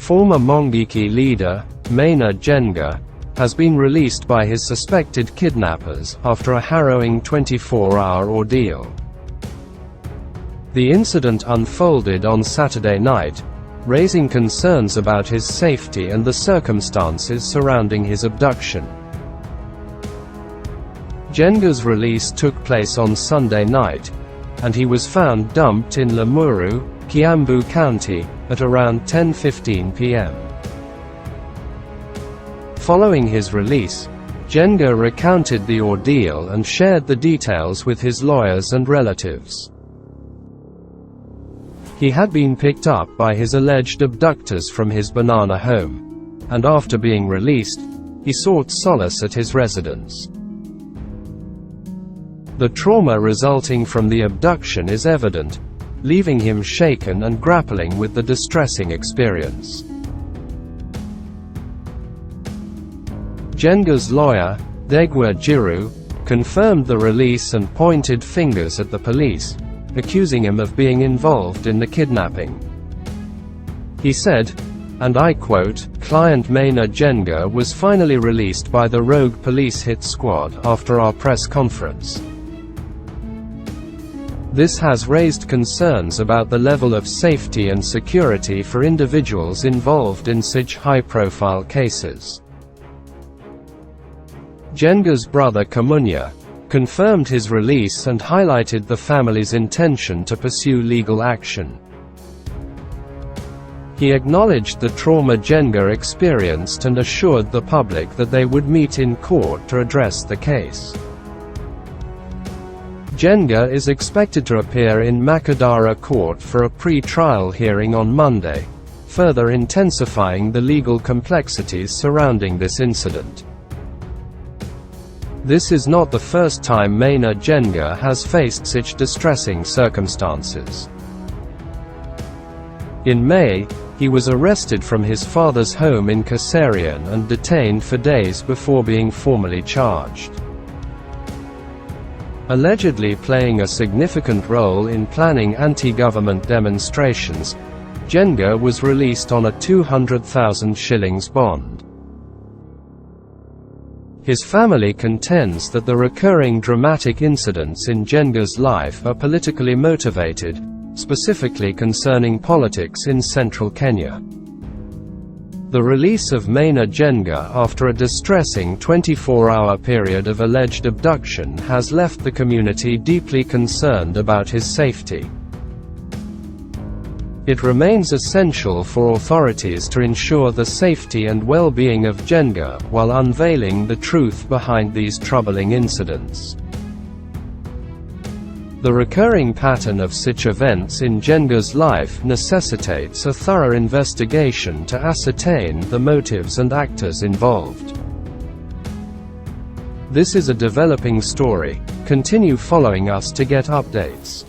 Former Mongiki leader, Maina Njenga, has been released by his suspected kidnappers after a harrowing 24-hour ordeal. The incident unfolded on Saturday night, raising concerns about his safety and the circumstances surrounding his abduction. Njenga's release took place on Sunday night, and he was found dumped in Limuru, Kiambu County, at around 10:15 p.m. Following his release, Njenga recounted the ordeal and shared the details with his lawyers and relatives. He had been picked up by his alleged abductors from his Banana home, and after being released, he sought solace at his residence. The trauma resulting from the abduction is evident, leaving him shaken and grappling with the distressing experience. Njenga's lawyer, Degwa Jiru, confirmed the release and pointed fingers at the police, accusing him of being involved in the kidnapping. He said, and I quote, "Client Maina Njenga was finally released by the rogue police hit squad after our press conference. This has raised concerns about the level of safety and security for individuals involved in such high-profile cases." Njenga's brother Kamunya confirmed his release and highlighted the family's intention to pursue legal action. He acknowledged the trauma Njenga experienced and assured the public that they would meet in court to address the case. Njenga is expected to appear in Makadara court for a pre-trial hearing on Monday, further intensifying the legal complexities surrounding this incident. This is not the first time Maina Njenga has faced such distressing circumstances. In May, he was arrested from his father's home in Kasarian and detained for days before being formally charged. Allegedly playing a significant role in planning anti-government demonstrations, Njenga was released on a 200,000 shillings bond. His family contends that the recurring dramatic incidents in Njenga's life are politically motivated, specifically concerning politics in central Kenya. The release of Maina Njenga after a distressing 24-hour period of alleged abduction has left the community deeply concerned about his safety. It remains essential for authorities to ensure the safety and well-being of Njenga while unveiling the truth behind these troubling incidents. The recurring pattern of such events in Njenga's life necessitates a thorough investigation to ascertain the motives and actors involved. This is a developing story. Continue following us to get updates.